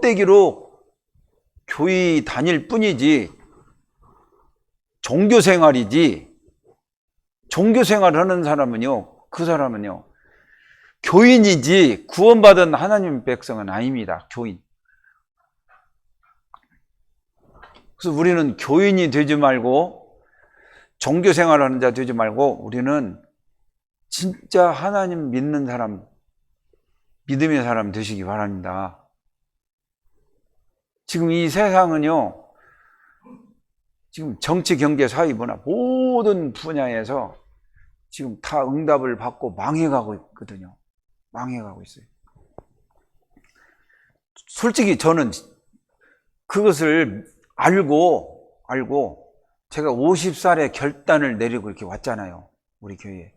껍데기로 교회 다닐 뿐이지 종교생활이지, 종교생활을 하는 사람은요, 그 사람은요 교인이지 구원받은 하나님 백성은 아닙니다. 교인. 그래서 우리는 교인이 되지 말고 종교생활하는 자 되지 말고 우리는 진짜 하나님 믿는 사람, 믿음의 사람 되시기 바랍니다. 지금 이 세상은요, 지금 정치, 경제, 사회, 문화 모든 분야에서 지금 다 응답을 받고 망해가고 있거든요. 망해가고 있어요. 솔직히 저는 그것을 알고 제가 50살에 결단을 내리고 이렇게 왔잖아요. 우리 교회에.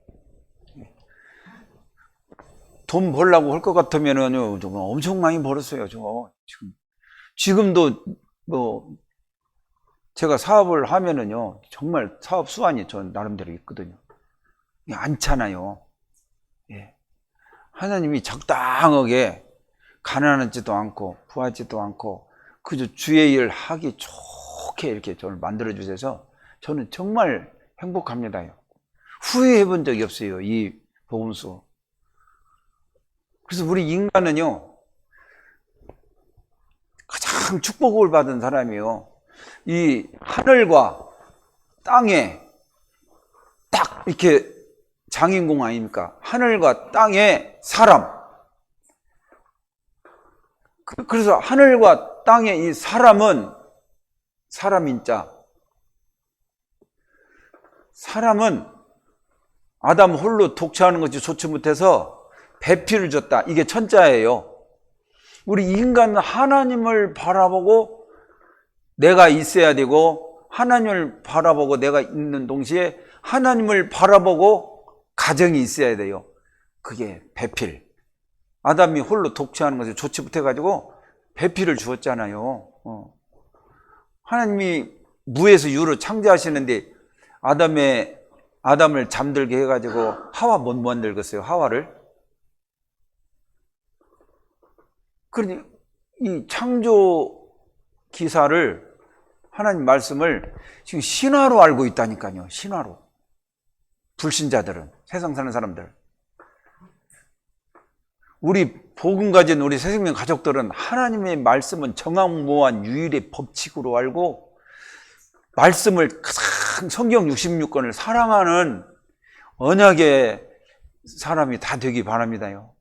돈 벌라고 할 것 같으면은요, 엄청 많이 벌었어요. 지금도 뭐 제가 사업을 하면은요, 정말 사업 수완이 전 나름대로 있거든요. 않잖아요. 예. 하나님이 적당하게 가난하지도 않고 부하지도 않고 그저 주의 일 하기 좋게 이렇게 저를 만들어 주셔서 저는 정말 행복합니다요. 후회해 본 적이 없어요, 이 복음서. 그래서 우리 인간은요, 가장 축복을 받은 사람이요, 이 하늘과 땅에 딱 이렇게 장인공 아닙니까? 하늘과 땅의 사람. 그래서 하늘과 땅의 이 사람은, 사람인자, 사람은 아담 홀로 독차하는 것이 좋지 못해서 배필을 줬다. 이게 천자예요. 우리 인간은 하나님을 바라보고 내가 있어야 되고, 하나님을 바라보고 내가 있는 동시에 하나님을 바라보고 가정이 있어야 돼요. 그게 배필. 아담이 홀로 독차하는 것을 좋지 못해가지고 배필을 주었잖아요. 하나님이 무에서 유로 창조하시는데 아담을 잠들게 해가지고 하와 못 만들겠어요, 하와를? 그러니 이 창조 기사를, 하나님 말씀을 지금 신화로 알고 있다니까요. 신화로. 불신자들은, 세상 사는 사람들. 우리 복음 가진 우리 새생명 가족들은 하나님의 말씀은 정확무한 유일의 법칙으로 알고 말씀을 가장 성경 66권을 사랑하는 언약의 사람이 다 되기 바랍니다요.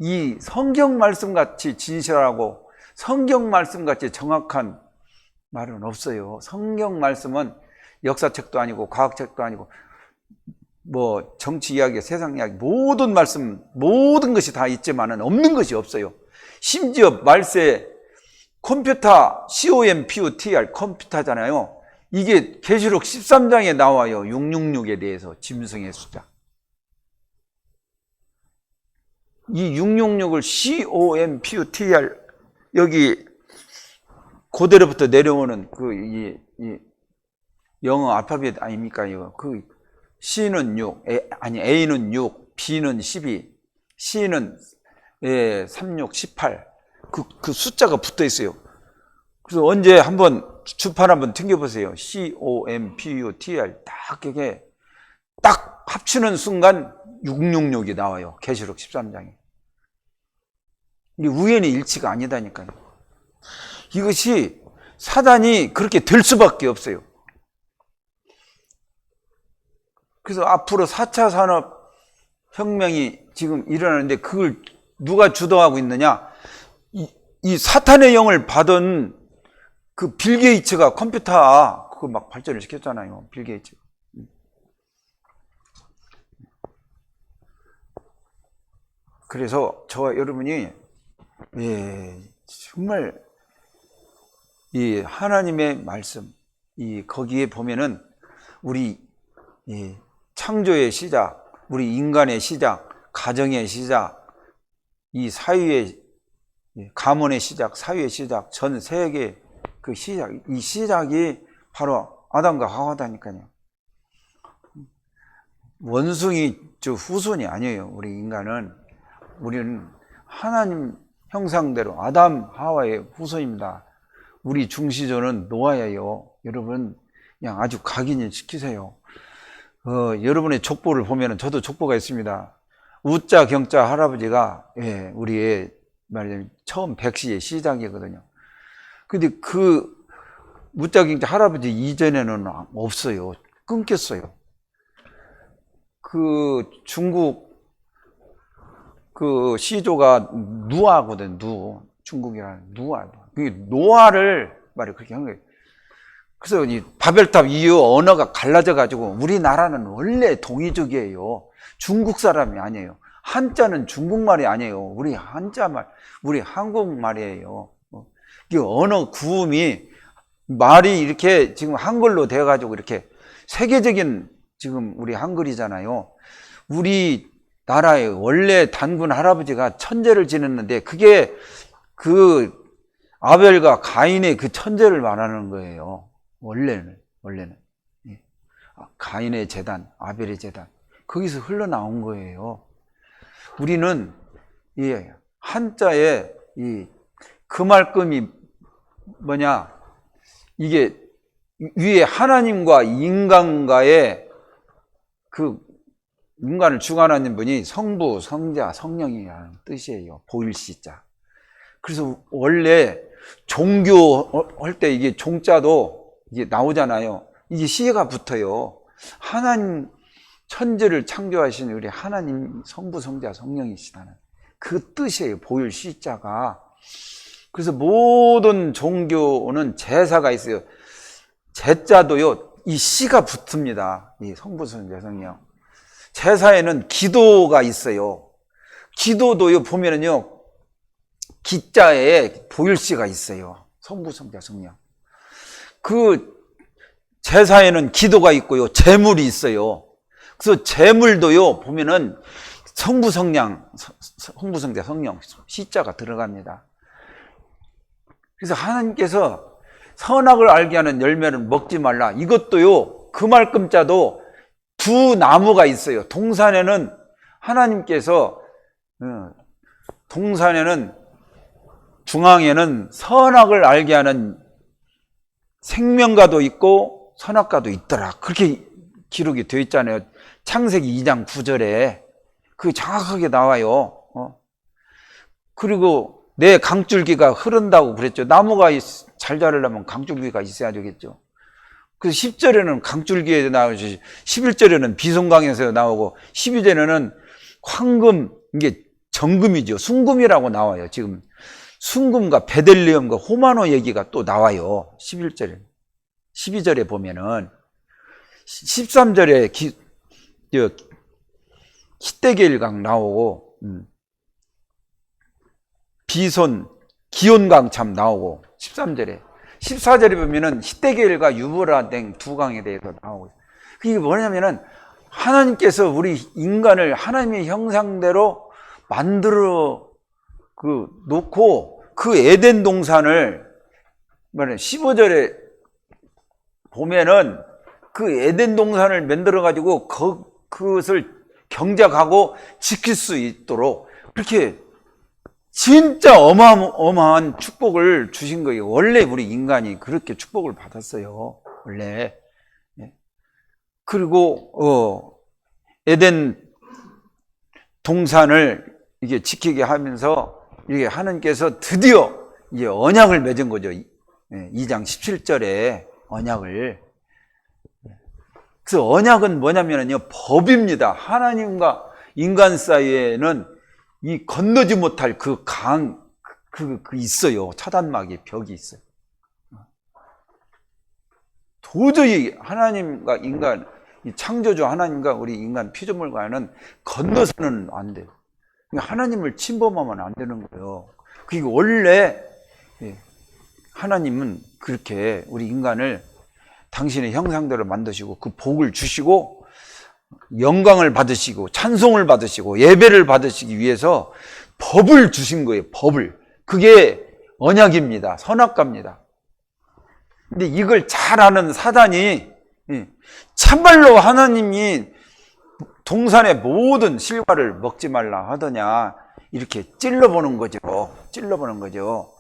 이 성경 말씀같이 진실하고 성경 말씀같이 정확한 말은 없어요. 성경 말씀은 역사책도 아니고 과학책도 아니고 뭐 정치 이야기, 세상 이야기, 모든 말씀, 모든 것이 다 있지만은 없는 것이 없어요. 심지어 말세 컴퓨터, COMPUTR 컴퓨터잖아요. 이게 계시록 13장에 나와요. 666에 대해서, 짐승의 숫자. 이 666을 COMPUTR, 여기 고대로부터 내려오는 이 영어 알파벳 아닙니까? 이거 C는 6, A는 6, B는 12, C는 36, 18. 그 숫자가 붙어 있어요. 그래서 언제 한번 주판 한번 튕겨보세요. COMPUTR 딱 이게 딱 합치는 순간 666이 나와요. 계시록 13장에. 이게 우연의 일치가 아니다니까요. 이것이 사단이 그렇게 될 수밖에 없어요. 그래서 앞으로 4차 산업혁명이 지금 일어나는데 그걸 누가 주도하고 있느냐? 이 사탄의 영을 받은 그 빌 게이츠가 컴퓨터 그거 막 발전을 시켰잖아요. 빌 게이츠. 그래서 저와 여러분이 정말 이 하나님의 말씀, 거기에 보면은 우리 창조의 시작, 우리 인간의 시작, 가정의 시작, 이 사회의, 가문의 시작, 사회의 시작, 전 세계 그 시작, 이 시작이 바로 아담과 하와다니까요. 원숭이 후손이 아니에요. 우리 인간은. 우리는 하나님 형상대로 아담 하와의 후손입니다. 우리 중시조는 노아예요. 여러분 그냥 아주 각인을 시키세요. 여러분의 족보를 보면 저도 족보가 있습니다. 우자 경자 할아버지가 우리의 말하자면 처음 백시의 시작이거든요. 근데 그 우자 경자 할아버지 이전에는 없어요. 끊겼어요. 그 중국 그 시조가 누아거든. 중국이라는 누아. 그게 노아를 말이 그렇게 한 거예요. 그래서 이 바벨탑 이후 언어가 갈라져 가지고 우리나라는 원래 동이족이에요. 중국 사람이 아니에요. 한자는 중국말이 아니에요. 우리 한자말, 우리 한국말이에요. 이 언어 구음이 말이 이렇게 지금 한글로 되어 가지고 이렇게 세계적인 지금 우리 한글이잖아요. 우리 나라의 원래 단군 할아버지가 천재를 지냈는데 그게 그 아벨과 가인의 그 천재를 말하는 거예요. 원래는 가인의 재단, 아벨의 재단 거기서 흘러나온 거예요. 우리는 이 한자에 이 금알금이 뭐냐, 이게 위에 하나님과 인간과의 그 인간을 주관하는 분이 성부, 성자, 성령이라는 뜻이에요. 보일시자. 그래서 원래 종교할 때 이게 종자도 이게 나오잖아요. 이게 시가 붙어요. 하나님 천지를 창조하신 우리 하나님 성부, 성자, 성령이시다는 그 뜻이에요. 보일시자가. 그래서 모든 종교는 제사가 있어요. 제자도요, 이 시가 붙습니다. 이 성부, 성자, 성령. 제사에는 기도가 있어요. 기도도요, 보면은요, 기자에 보일시가 있어요. 성부, 성자, 성령. 그 제사에는 기도가 있고요, 제물이 있어요. 그래서 제물도요, 보면은 성부, 성령, 성부, 성자, 성령, 시자가 들어갑니다. 그래서 하나님께서 선악을 알게 하는 열매를 먹지 말라. 이것도요, 그 말끔자도 두 나무가 있어요. 동산에는 하나님께서 동산에는 중앙에는 선악을 알게 하는 생명과도 있고 선악과도 있더라. 그렇게 기록이 되어 있잖아요. 창세기 2장 9절에 그게 정확하게 나와요. 그리고 내 강줄기가 흐른다고 그랬죠. 나무가 잘 자라려면 강줄기가 있어야 되겠죠. 그래서 10절에는 강줄기에 나오지, 11절에는 비송강에서 나오고, 12절에는 황금, 이게 정금이죠. 순금이라고 나와요. 지금 순금과 베들레헴과 호마노 얘기가 또 나와요. 11절에. 12절에 보면은 13절에 히데겔강 나오고, 비손 기온강 참 나오고, 13절에 14절에 보면은 히데겔과 유브라댕 두 강에 대해서 나오고, 그게 뭐냐면은 하나님께서 우리 인간을 하나님의 형상대로 만들어 놓고 그 에덴 동산을 15절에 보면은 그 에덴 동산을 만들어 가지고 그것을 경작하고 지킬 수 있도록 그렇게 진짜 어마어마한 축복을 주신 거예요. 원래 우리 인간이 그렇게 축복을 받았어요. 원래. 그리고 에덴 동산을 이게 지키게 하면서 이게 하나님께서 드디어 이게 언약을 맺은 거죠. 2장 17절에 언약을. 그래서 언약은 뭐냐면요, 법입니다. 하나님과 인간 사이에는 이 건너지 못할 그 있어요. 차단막이, 벽이 있어요. 도저히 하나님과 인간, 창조주 하나님과 우리 인간 피조물과는 건너서는 안 돼요. 하나님을 침범하면 안 되는 거예요. 그게 원래 하나님은 그렇게 우리 인간을 당신의 형상대로 만드시고 그 복을 주시고 영광을 받으시고 찬송을 받으시고 예배를 받으시기 위해서 법을 주신 거예요. 법을. 그게 언약입니다. 선악과입니다. 근데 이걸 잘 아는 사단이 참말로 하나님이 동산의 모든 실과를 먹지 말라 하더냐, 이렇게 찔러보는 거죠. 찔러보는 거죠.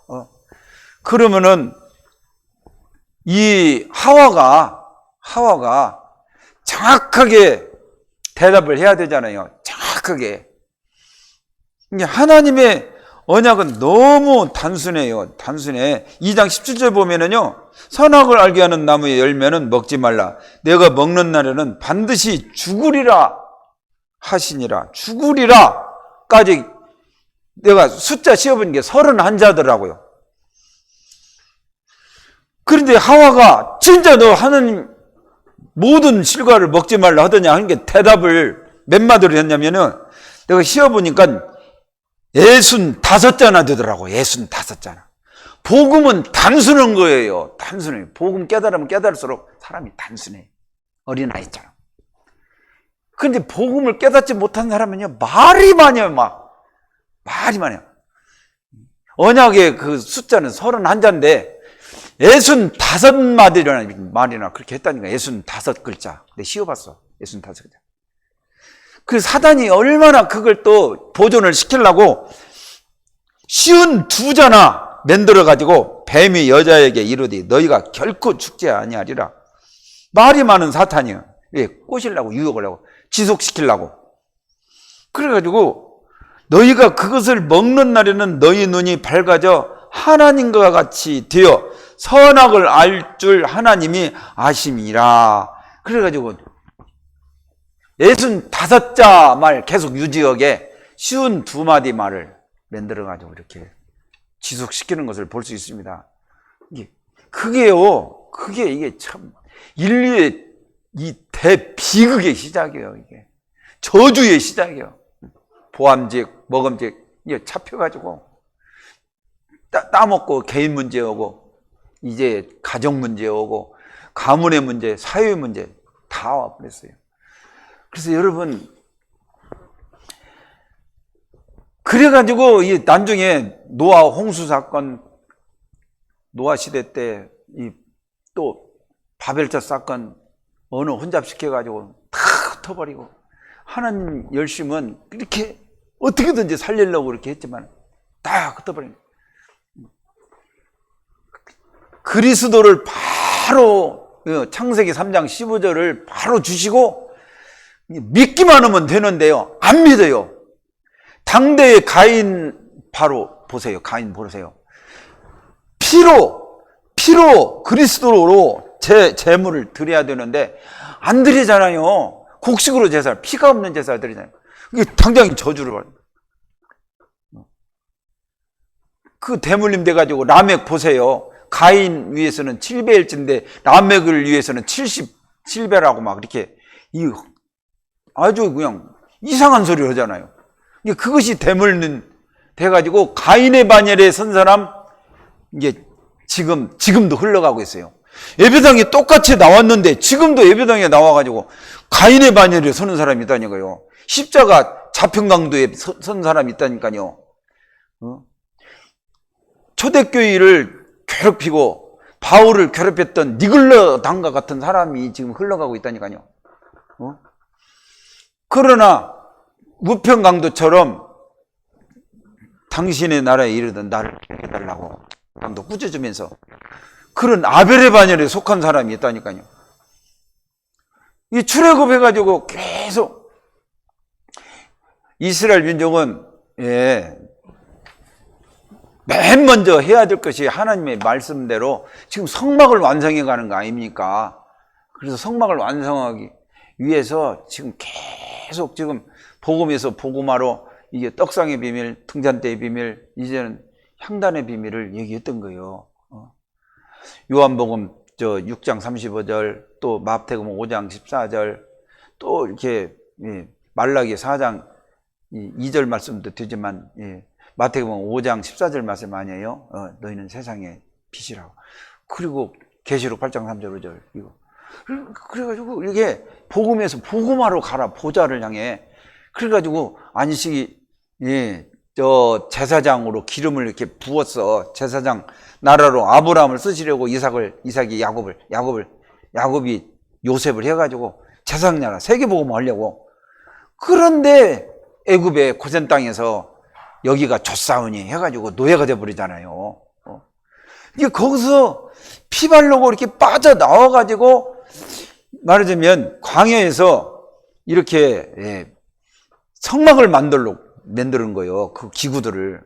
그러면은 이 하와가 정확하게 대답을 해야 되잖아요. 정확하게. 이게 하나님의 언약은 너무 단순해요. 단순해. 2장 17절 보면은요, 선악을 알게 하는 나무의 열매는 먹지 말라. 내가 먹는 날에는 반드시 죽으리라 하시니라. 죽으리라까지 내가 숫자 씌워본 게 31자더라고요. 그런데 하와가 진짜 너 하나님 모든 실과를 먹지 말라 하더냐 하는 게 대답을 몇 마디로 했냐면은 내가 씌워보니까 65자나 되더라고. 65자나. 복음은 단순한 거예요. 단순해요. 복음 깨달으면 깨달을수록 사람이 단순해. 어린아이처럼. 근데 복음을 깨닫지 못한 사람은요, 말이 많아요, 말이 많아요. 언약의 그 숫자는 31자인데 65마디라는 말이나 그렇게 했다니까. 65글자. 내가 씌워봤어. 65글자. 그 사단이 얼마나 그걸 또 보존을 시키려고 52자나 만들어가지고 뱀이 여자에게 이르되 너희가 결코 죽지 아니하리라. 말이 많은 사탄이요. 예, 꼬시려고, 유혹을 하고, 지속시키려고. 그래가지고 너희가 그것을 먹는 날에는 너희 눈이 밝아져 하나님과 같이 되어 선악을 알 줄 하나님이 아심이라. 그래가지고 65자 말 계속 유지하게 52마디 말을 만들어가지고 이렇게 지속시키는 것을 볼 수 있습니다. 이게 참 인류의 이 대비극의 시작이에요. 이게 저주의 시작이에요. 보암직, 먹음직 이게 잡혀가지고 따먹고 개인 문제 오고 이제 가정 문제 오고 가문의 문제, 사회의 문제 다 와버렸어요. 그래서 여러분, 그래가지고 이 나중에 노아 홍수 사건, 노아 시대 때 또 바벨탑 사건 어느 혼잡시켜가지고 다 흩어버리고, 하나님 열심은 이렇게 어떻게든지 살리려고 그렇게 했지만 다 흩어버린 거예요. 그리스도를 바로 창세기 3장 15절을 바로 주시고 믿기만 하면 되는데요, 안 믿어요. 당대의 가인 바로 보세요. 가인 보세요. 피로 그리스도로 제물을 드려야 되는데 안 드리잖아요. 곡식으로 제사를, 피가 없는 제사를 드리잖아요. 이게 당장 저주를 받아요. 그 대물림 돼가지고 라멕 보세요. 가인 위해서는 7배일진데 라멕을 위해서는 77배라고 막 이렇게 아주 그냥 이상한 소리를 하잖아요. 그것이 대물림 돼가지고 가인의 반열에 선 사람 이게 지금도 흘러가고 있어요. 예배당에 똑같이 나왔는데 지금도 예배당에 나와가지고 가인의 반열에 서는 사람이 있다니까요. 십자가 자평강도에 선 사람이 있다니까요. 초대교회를 괴롭히고 바울을 괴롭혔던 니글러 당과 같은 사람이 지금 흘러가고 있다니까요. 그러나 우평강도처럼 당신의 나라에 이르던 나를 해달라고 강도 꾸짖으면서 그런 아벨의 반열에 속한 사람이 있다니까요. 이 출애굽해가지고 계속 이스라엘 민족은 맨 먼저 해야 될 것이 하나님의 말씀대로 지금 성막을 완성해 가는 거 아닙니까? 그래서 성막을 완성하기 위해서 지금 계속 지금 복음에서 복음화로 이게 떡상의 비밀, 등잔대의 비밀, 이제는 향단의 비밀을 얘기했던 거예요. 요한복음 6장 35절, 또 마태복음 5장 14절, 또 이렇게 말라기 4장 2절 말씀도 되지만 마태복음 5장 14절 말씀 아니에요? 너희는 세상의 빛이라고. 그리고 계시록 8장 3절 5절 이거. 그래가지고 이게 복음에서 복음화로 가라, 보좌를 향해. 그래가지고 안식이 저 제사장으로 기름을 이렇게 부었어. 제사장 나라로 아브라함을 쓰시려고 이삭이 야곱이 요셉을 해가지고 제사장 나라 세계복음을 하려고. 그런데 애굽의 고센 땅에서 여기가 좆사우니 해가지고 노예가 돼버리잖아요. 이게 거기서 피 바르고 이렇게 빠져나와가지고 말하자면 광야에서 이렇게 성막을 만드는 거예요. 그 기구들을.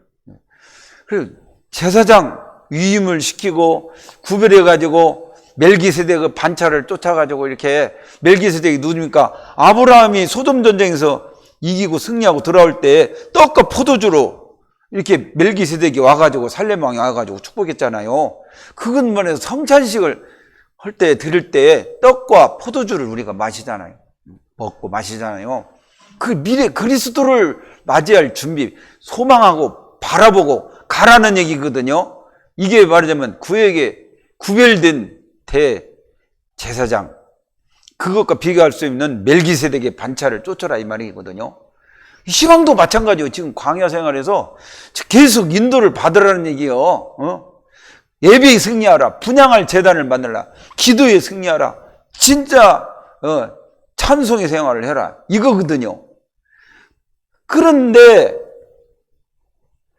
그래서 제사장 위임을 시키고 구별해가지고 멜기세덱의 반차를 쫓아가지고 이렇게 멜기세덱이 누굽니까? 아브라함이 소돔 전쟁에서 이기고 승리하고 들어올 때 떡과 포도주로 이렇게 멜기세덱이 와가지고 살렘왕이 와가지고 축복했잖아요. 그건 말해서 성찬식을 할 때 드릴 때 떡과 포도주를 우리가 마시잖아요. 먹고 마시잖아요. 그 미래 그리스도를 맞이할 준비, 소망하고 바라보고 가라는 얘기거든요. 이게 말하자면 구에게 구별된 대제사장, 그것과 비교할 수 있는 멜기세덱의 반차를 쫓아라 이 말이거든요. 시방도 마찬가지예요. 지금 광야 생활에서 계속 인도를 받으라는 얘기예요. 예배에 승리하라, 분향할 제단을 만들라, 기도에 승리하라, 진짜 찬송의 생활을 해라 이거거든요. 그런데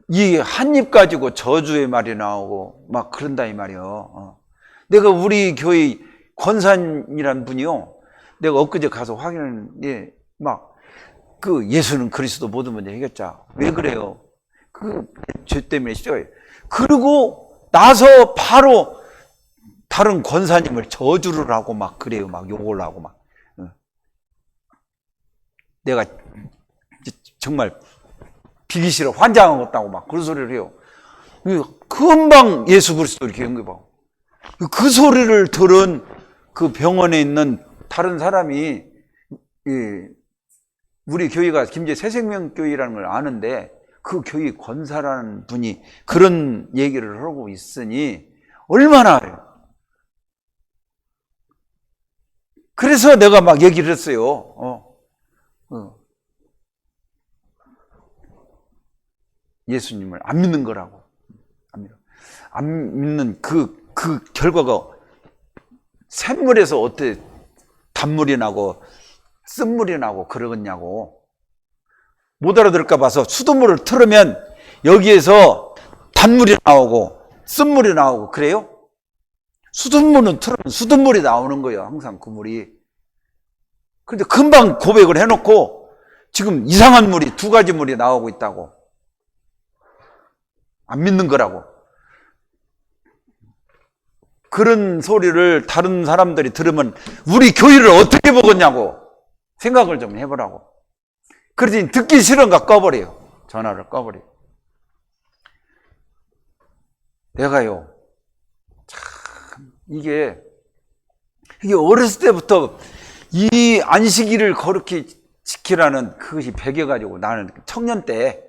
이 한 입 가지고 저주의 말이 나오고 막 그런다 이 말이에요. 내가 우리 교회 권사님이란 분이요, 내가 엊그제 가서 확인했는데 막 그 예수는 그리스도 모든 문제 해결자. 왜 그래요? 그 죄 때문에 싫어요. 그리고 나서 바로 다른 권사님을 저주를 하고 막 그래요. 막 욕을 하고 막. 내가 정말 비기 싫어, 환장하겠다고 막 그런 소리를 해요. 금방 예수 그리스도 이렇게 연결하고. 그 소리를 들은 그 병원에 있는 다른 사람이 우리 교회가 김제 새생명교회라는 걸 아는데 그 교회 권사라는 분이 그런 얘기를 하고 있으니 얼마나 해요. 그래서 내가 막 얘기를 했어요. 예수님을 안 믿는 거라고. 안 믿는 그 결과가 샘물에서 어떻게 단물이 나고 쓴물이 나고 그러겠냐고. 못 알아들을까 봐서 수돗물을 틀으면 여기에서 단물이 나오고 쓴물이 나오고 그래요? 수돗물은 틀으면 수돗물이 나오는 거예요. 항상 그 물이. 그런데 금방 고백을 해놓고 지금 이상한 물이 두 가지 물이 나오고 있다고. 안 믿는 거라고. 그런 소리를 다른 사람들이 들으면 우리 교회를 어떻게 보겠냐고 생각을 좀 해보라고. 그러지 듣기 싫은가 꺼버려요. 전화를 꺼버려요. 내가요, 참 이게 어렸을 때부터 이 안식일을 거룩히 지키라는 그것이 배겨가지고 나는 청년 때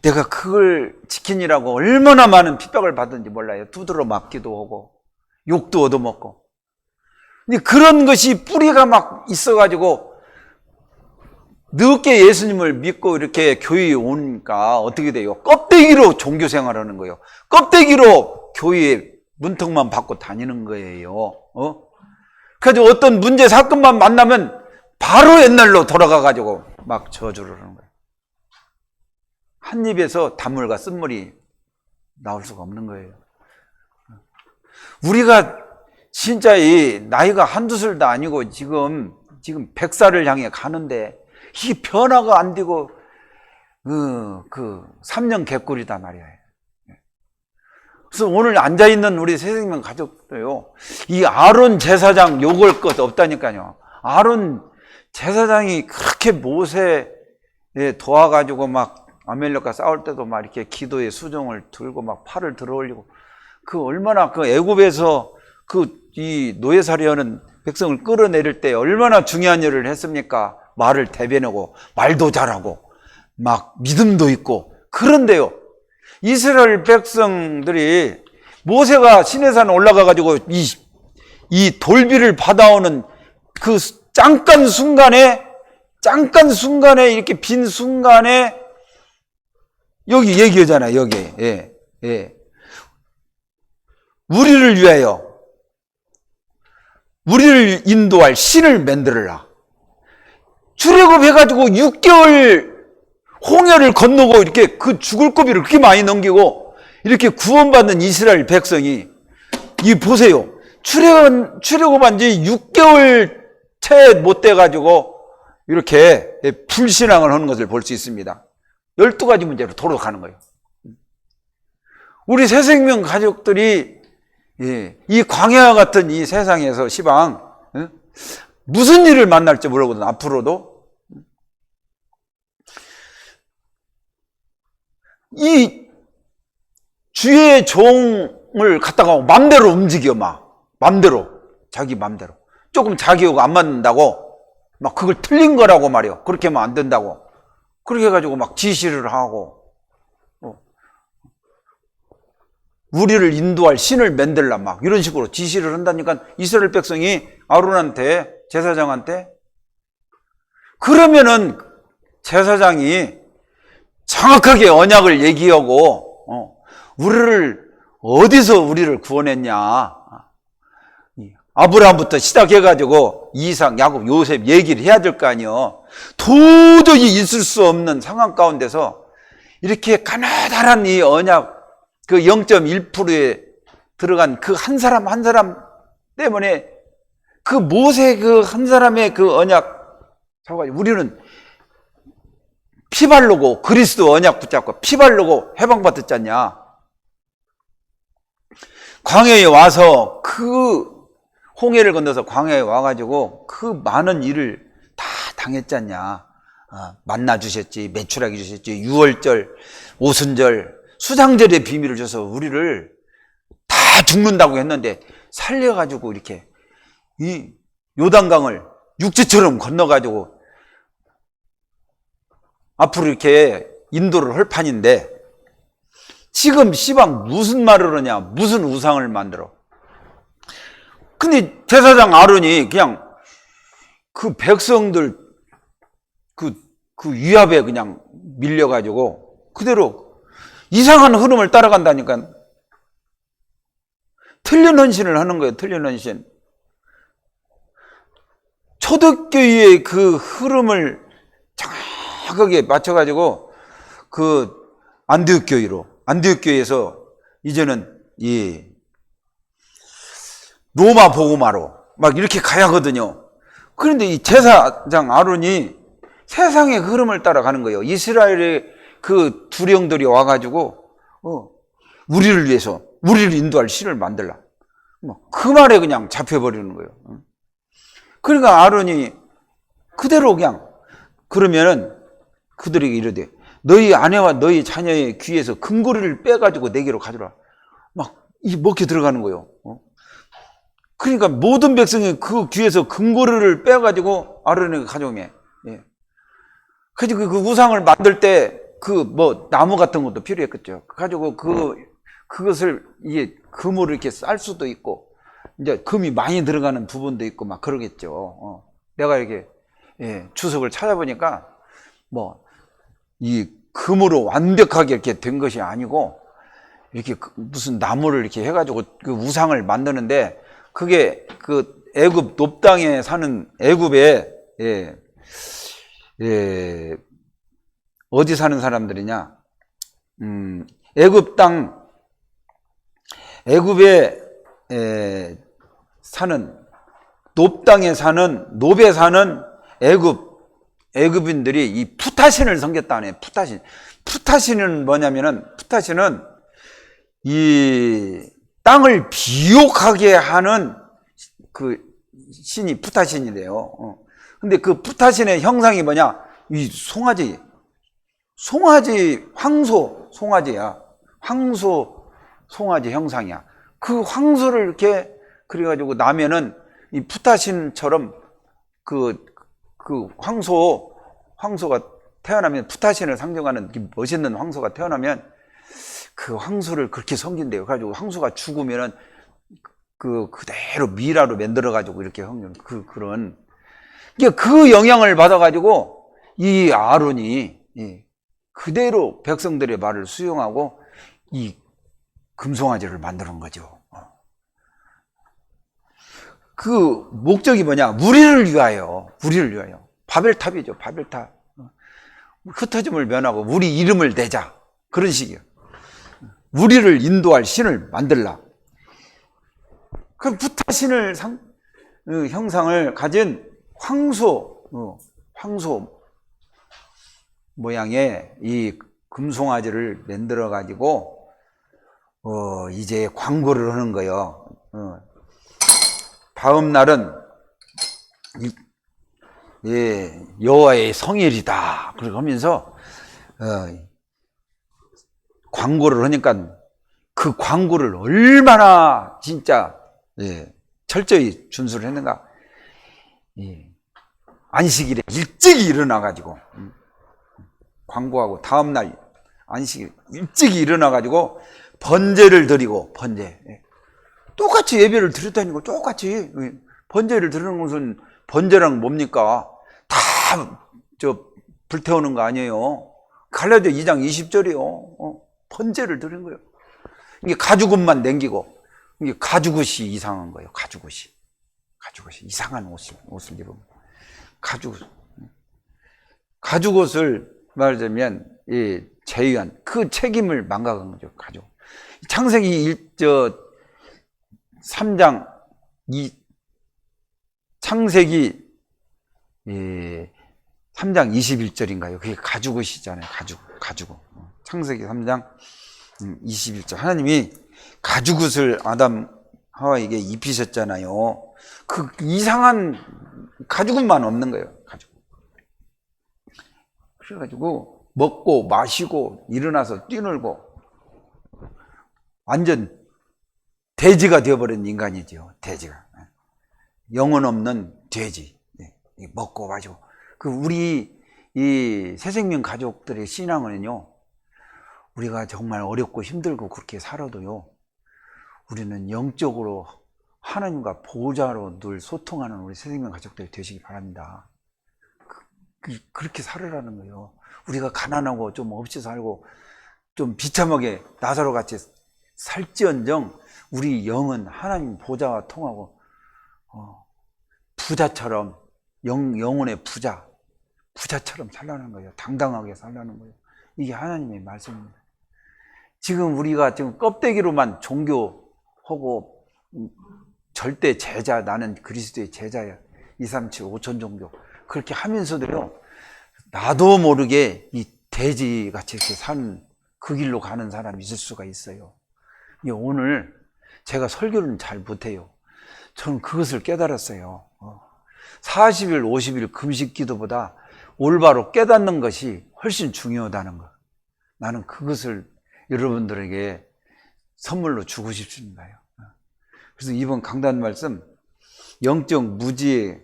내가 그걸 지키느라고 얼마나 많은 핍박을 받은지 몰라요. 두드러 맞기도 하고 욕도 얻어먹고. 근데 그런 것이 뿌리가 막 있어가지고 늦게 예수님을 믿고 이렇게 교회에 오니까 어떻게 돼요? 껍데기로 종교 생활하는 거예요. 껍데기로 교회에 문턱만 받고 다니는 거예요. 그래서 어떤 문제 사건만 만나면 바로 옛날로 돌아가가지고 막 저주를 하는 거예요. 한 입에서 단물과 쓴물이 나올 수가 없는 거예요. 우리가 진짜 이 나이가 한두 살도 아니고 지금 100살을 향해 가는데 이 변화가 안 되고 그 3년 개꿀이다 말이에요. 그래서 오늘 앉아있는 우리 새생명 가족도요, 이 아론 제사장 욕을 것 없다니까요. 아론 제사장이 그렇게 모세에 도와가지고 막 아멜렉과 싸울 때도 막 이렇게 기도의 수종을 들고 막 팔을 들어 올리고, 그 얼마나 그 애굽에서 이 노예살이하는 백성을 끌어내릴 때 얼마나 중요한 일을 했습니까? 말을 대변하고 말도 잘하고 막 믿음도 있고. 그런데요, 이스라엘 백성들이 모세가 시내산 올라가가지고 이 돌비를 받아오는 그 잠깐 순간에 이렇게 빈 순간에 여기 얘기하잖아요. 여기 우리를 위하여 우리를 인도할 신을 만들어라. 출애굽해가지고 6개월 홍해를 건너고 이렇게 그 죽을 고비를 그렇게 많이 넘기고 이렇게 구원받는 이스라엘 백성이 이 보세요. 출애굽한 지 6개월 채 못 돼가지고 이렇게 불신앙을 하는 것을 볼 수 있습니다. 12가지 문제로 도록하는 거예요. 우리 새생명 가족들이 이 광야와 같은 이 세상에서 시방 무슨 일을 만날지 모르거든. 앞으로도 이 주의 종을 갖다가 맘대로 움직여 맘대로 자기 맘대로 조금 자기하고 안 맞는다고 막 그걸 틀린 거라고 말이요. 그렇게 하면 안 된다고 그렇게 해가지고 막 지시를 하고 우리를 인도할 신을 만들라 막 이런 식으로 지시를 한다니까 이스라엘 백성이 아론한테 제사장한테 그러면은 제사장이 정확하게 언약을 얘기하고 어디서 우리를 구원했냐 아브라함부터 시작해가지고 이삭, 야곱, 요셉 얘기를 해야 될 거 아니에요. 도저히 있을 수 없는 상황 가운데서 이렇게 가나다란 이 언약 그 0.1%에 들어간 그 한 사람 한 사람 때문에 그 모세 그 한 사람의 그 언약 우리는 피 바르고 그리스도 언약 붙잡고 피 바르고 해방받았지 않냐. 광야에 와서 그 홍해를 건너서 광야에 와가지고 그 많은 일을 다 당했지 않냐. 만나 주셨지, 매출하게 주셨지, 유월절, 오순절, 수장절의 비밀을 줘서 우리를 다 죽는다고 했는데 살려가지고 이렇게 이 요단강을 육지처럼 건너가지고 앞으로 이렇게 인도를 할 판인데 지금 시방 무슨 말을 하냐, 무슨 우상을 만들어. 근데 제사장 아론이 그냥 그 백성들 그 위압에 그냥 밀려가지고 그대로 이상한 흐름을 따라간다니까. 틀린 헌신을 하는 거예요. 틀린 헌신. 초대교회의 그 흐름을 정확하게 맞춰가지고 그 안디옥 교회에서 이제는 이 로마 복음화로 막 이렇게 가야 하거든요. 그런데 이 제사장 아론이 세상의 흐름을 따라가는 거예요. 이스라엘의 그 두령들이 와가지고 우리를 위해서 우리를 인도할 신을 만들라. 그 말에 그냥 잡혀버리는 거예요. 그러니까 아론이 그대로 그냥 그러면은 그들에게 이르되 너희 아내와 너희 자녀의 귀에서 금고리를 빼가지고 내게로 가져라. 막 이 먹혀 들어가는 거예요. 그러니까 모든 백성이 그 귀에서 금고리를 빼가지고 아론에게 가져오게. 그래서 그 우상을 만들 때 그 뭐 나무 같은 것도 필요했겠죠. 가지고 그것을 이게 금으로 이렇게 쌀 수도 있고 이제 금이 많이 들어가는 부분도 있고 막 그러겠죠. 내가 이렇게 주석을 찾아보니까 뭐 이 금으로 완벽하게 이렇게 된 것이 아니고 이렇게 무슨 나무를 이렇게 해가지고 그 우상을 만드는데 그게 그 애굽 높당에 사는 애굽에 어디 사는 사람들이냐? 애굽에 사는 높당에 사는 노베 사는 애굽인들이 이 푸타신을 섬겼다네. 푸타신은 뭐냐면은 푸타신은 이 땅을 비옥하게 하는 그 신이 푸타신이래요. 근데 그 푸타신의 형상이 뭐냐? 이 송아지야. 송아지 형상이야. 그 황소를 이렇게 그래가지고 나면은 이 푸타신처럼 그 황소가 태어나면 푸타신을 상징하는 멋있는 황소가 태어나면 그 황소를 그렇게 섬긴대요. 그래가지고 황소가 죽으면은 그대로 미라로 만들어가지고 이렇게 섬기는 그런 그 영향을 받아가지고 이 아론이 그대로 백성들의 말을 수용하고 이 금송아지를 만드는 거죠. 그 목적이 뭐냐? 우리를 위하여. 바벨탑이죠. 바벨탑. 흩어짐을 면하고 우리 이름을 내자. 그런 식이에요. 우리를 인도할 신을 만들라. 그 부타 신을 형상을 가진 황소 모양의 이 금송아지를 만들어 가지고 이제 광고를 하는 거예요. 다음 날은 여호와의 성일이다. 그렇게 하면서 광고를 하니까 그 광고를 얼마나 진짜 철저히 준수를 했는가. 안식일에 일찍 일어나 가지고 광고하고 다음 날 안식일 일찍 일어나 가지고 번제를 드리고 똑같이 예배를 드렸다니까. 똑같이 번제를 드리는 것은 번제랑 뭡니까? 다 불태우는 거 아니에요. 갈라디아 2장 20절이요. 번제를 드린 거예요. 이게 가죽옷만 남기고, 이게 가죽옷이 이상한 거예요. 가죽옷이 이상한 옷을 입으면 가죽옷을 말하자면 제의한 그 책임을 망각한 거죠. 창세기 3장 창세기 3장 21절인가요? 그게 가죽옷이잖아요. 가죽옷. 창세기 3장 21절. 하나님이 가죽옷을 아담 하와에게 입히셨잖아요. 그 이상한 가죽옷만 없는 거예요. 그래가지고 먹고 마시고 일어나서 뛰놀고 완전 돼지가 되어버린 인간이죠. 돼지가. 영혼 없는 돼지. 먹고 마시고. 우리 이 새생명 가족들의 신앙은요, 우리가 정말 어렵고 힘들고 그렇게 살아도요, 우리는 영적으로 하나님과 보호자로 늘 소통하는 우리 새생명 가족들이 되시기 바랍니다. 그렇게 살으라는 거예요. 우리가 가난하고 좀 없이 살고 좀 비참하게 나사로 같이 살지언정 우리 영은 하나님 보좌와 통하고 부자처럼 영혼의 부자처럼 살라는 거예요. 당당하게 살라는 거예요. 이게 하나님의 말씀입니다. 지금 우리가 지금 껍데기로만 종교하고 절대 제자, 나는 그리스도의 제자야, 2, 3, 7, 5천 종교 그렇게 하면서도요, 나도 모르게 이 돼지같이 이렇게 사는 그 길로 가는 사람이 있을 수가 있어요. 오늘 제가 설교는 잘 못해요. 저는 그것을 깨달았어요. 40일, 50일 금식 기도보다 올바로 깨닫는 것이 훨씬 중요하다는 거. 나는 그것을 여러분들에게 선물로 주고 싶습니다. 그래서 이번 강단 말씀, 영적 무지의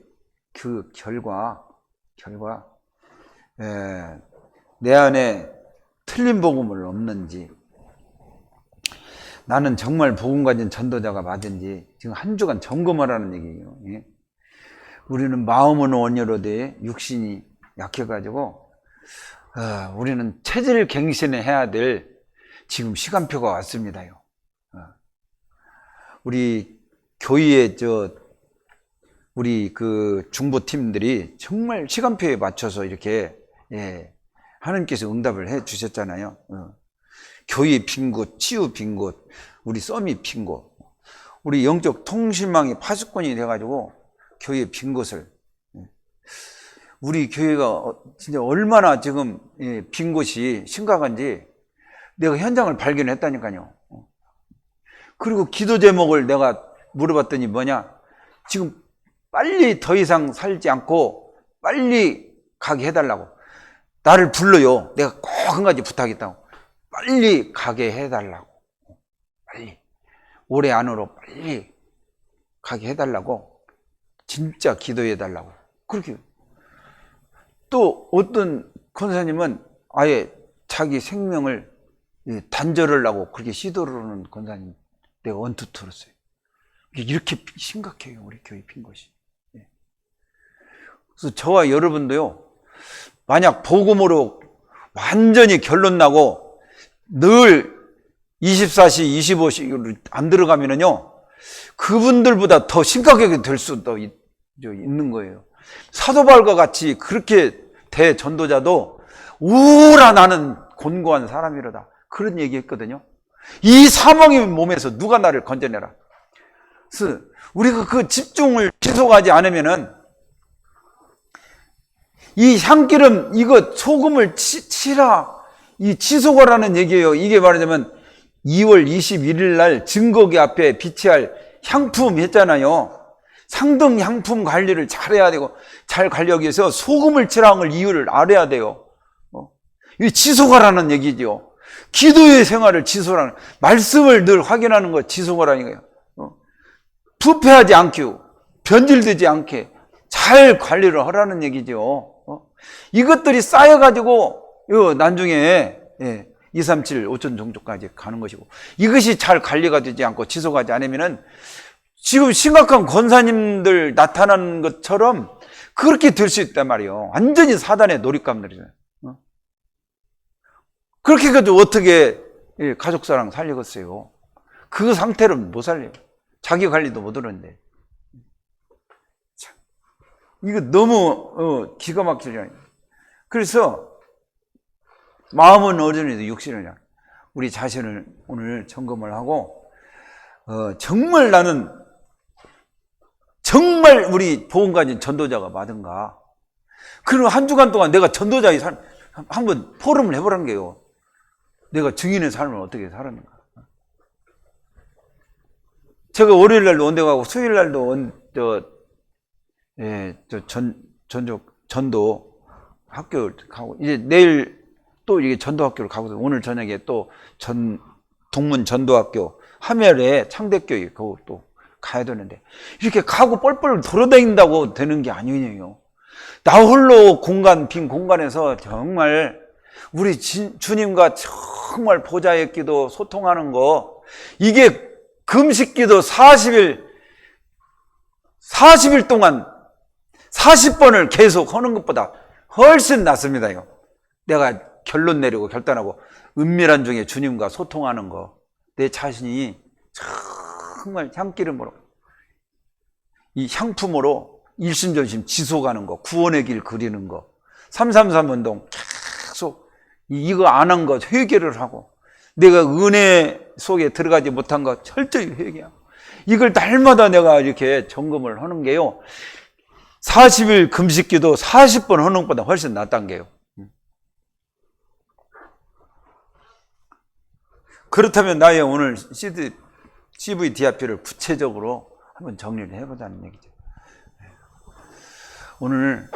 그 결과 내 안에 틀린 복음을 없는지, 나는 정말 복음 가진 전도자가 맞은지 지금 한 주간 점검하라는 얘기예요. 우리는 마음은 온유로되 육신이 약해가지고 우리는 체질 갱신을 해야 될 지금 시간표가 왔습니다요. 우리 교회의 우리 그 중보팀들이 정말 시간표에 맞춰서 이렇게 하나님께서 응답을 해 주셨잖아요. 교회 빈 곳, 치유 빈 곳, 우리 썸이 빈 곳, 우리 영적 통신망이 파수꾼이 돼가지고 교회 빈 곳을, 우리 교회가 진짜 얼마나 지금 빈 곳이 심각한지 내가 현장을 발견했다니까요. 그리고 기도 제목을 내가 물어봤더니 뭐냐, 지금 빨리 더 이상 살지 않고 빨리 가게 해달라고. 나를 불러요. 내가 꼭 한 가지 부탁했다고. 빨리 가게 해달라고. 빨리. 올해 안으로 빨리 가게 해달라고. 진짜 기도해달라고. 그렇게. 또 어떤 권사님은 아예 자기 생명을 단절하려고 그렇게 시도를 하는 권사님 내가 언뜻 들었어요. 이렇게 심각해요, 우리 교회 빈 것이. 그래서 저와 여러분도요, 만약 복음으로 완전히 결론 나고 늘 24시, 25시로 안 들어가면은요, 그분들보다 더 심각하게 될 수도 있는 거예요. 사도 바울과 같이 그렇게 대전도자도 오라 나는 곤고한 사람이로다. 그런 얘기했거든요. 이 사망의 몸에서 누가 나를 건져내라. 그래서 우리가 그 집중을 지속하지 않으면은 이 향기름, 이거 소금을 치라. 이 지속하라는 얘기예요. 이게 말하자면 2월 21일 날 증거기 앞에 비치할 향품 했잖아요. 상등 향품 관리를 잘해야 되고, 잘 관리하기 위해서 소금을 치라는 걸 이유를 알아야 돼요. 이 지속하라는 얘기죠. 기도의 생활을 지속하라는, 말씀을 늘 확인하는 거 지속하라는 거예요. 부패하지 않게, 변질되지 않게 잘 관리를 하라는 얘기죠. 이것들이 쌓여가지고 나중에 237, 5천 종족까지 가는 것이고, 이것이 잘 관리가 되지 않고 지속하지 않으면은 지금 심각한 권사님들 나타나는 것처럼 그렇게 될 수 있단 말이에요. 완전히 사단의 놀잇감들이잖아요. 그렇게 해가지고 어떻게 가족사랑 살리겠어요? 그 상태로는 못 살려요. 자기 관리도 못 하는데. 이거 너무 기가 막히잖아요. 그래서 마음은 어른이도 육신은 양. 우리 자신을 오늘 점검을 하고, 정말 나는 정말 우리 복음 가진 전도자가 맞은가? 그럼 한 주간 동안 내가 전도자의 삶 한번 포럼을 해보라는 게요. 내가 증인의 삶을 어떻게 살았는가? 제가 월요일 날도 원대 가고 수요일 날도 전도 학교 가고, 이제 내일 또 이게 전도 학교를 가거든요. 오늘 저녁에 또 동문 전도학교 하멜에 창대교회 그거 또 가야 되는데, 이렇게 가고 뻘뻘 돌아다닌다고 되는 게 아니에요. 나 홀로 빈 공간에서 정말 우리 주님과 정말 보좌의 기도 소통하는 거, 이게 금식 기도 40일 동안 40번을 계속 하는 것보다 훨씬 낫습니다요. 내가 결론 내리고 결단하고 은밀한 중에 주님과 소통하는 거, 내 자신이 정말 향기름으로, 이 향품으로 일심전심 지속하는 거, 구원의 길 그리는 거, 333 운동 계속 이거 안 한 거 회개를 하고, 내가 은혜 속에 들어가지 못한 거 철저히 회개하고, 이걸 날마다 내가 이렇게 점검을 하는 게요, 40일 금식기도 40번 하는 것보다 훨씬 낫다는 게요. 그렇다면 나의 오늘 CVDIP를 구체적으로 한번 정리를 해보자는 얘기죠. 오늘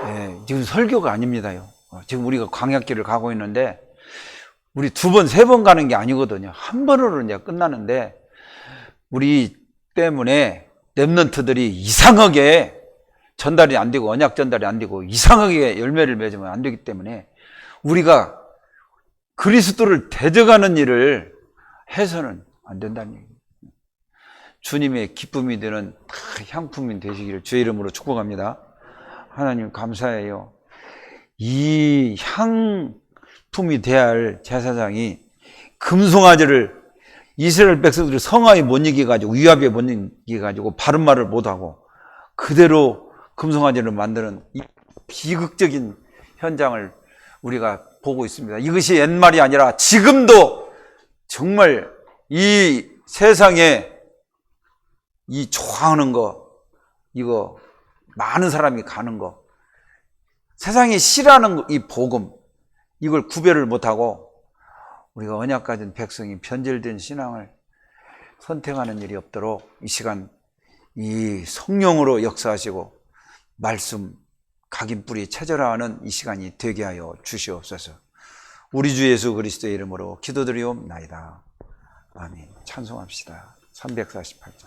지금 설교가 아닙니다요. 지금 우리가 광야길을 가고 있는데, 우리 2번, 3번 가는 게 아니거든요. 한 번으로 이제 끝나는데, 우리 때문에 렘넌트들이 이상하게 전달이 안 되고, 언약 전달이 안 되고, 이상하게 열매를 맺으면 안 되기 때문에, 우리가 그리스도를 대적하는 일을 해서는 안 된다는 얘기예요. 주님의 기쁨이 되는 향품이 되시기를 주의 이름으로 축복합니다. 하나님 감사해요. 이 향품이 돼야 할 제사장이 금송아지를 이스라엘 백성들이 성화에 못 이겨가지고, 위압에 못 이겨가지고 바른 말을 못하고 그대로 금송아지를 만드는 이 비극적인 현장을 우리가 보고 있습니다. 이것이 옛말이 아니라 지금도 정말 이 세상에 이 좋아하는 거, 이거 많은 사람이 가는 거, 세상이 싫어하는 거, 이 복음, 이걸 구별을 못하고 우리가 언약 가진 백성이 변질된 신앙을 선택하는 일이 없도록 이 시간 이 성령으로 역사하시고 말씀 각인뿌리 체절하는 이 시간이 되게 하여 주시옵소서. 우리 주 예수 그리스도의 이름으로 기도드리옵나이다. 아멘. 찬송합시다. 348장.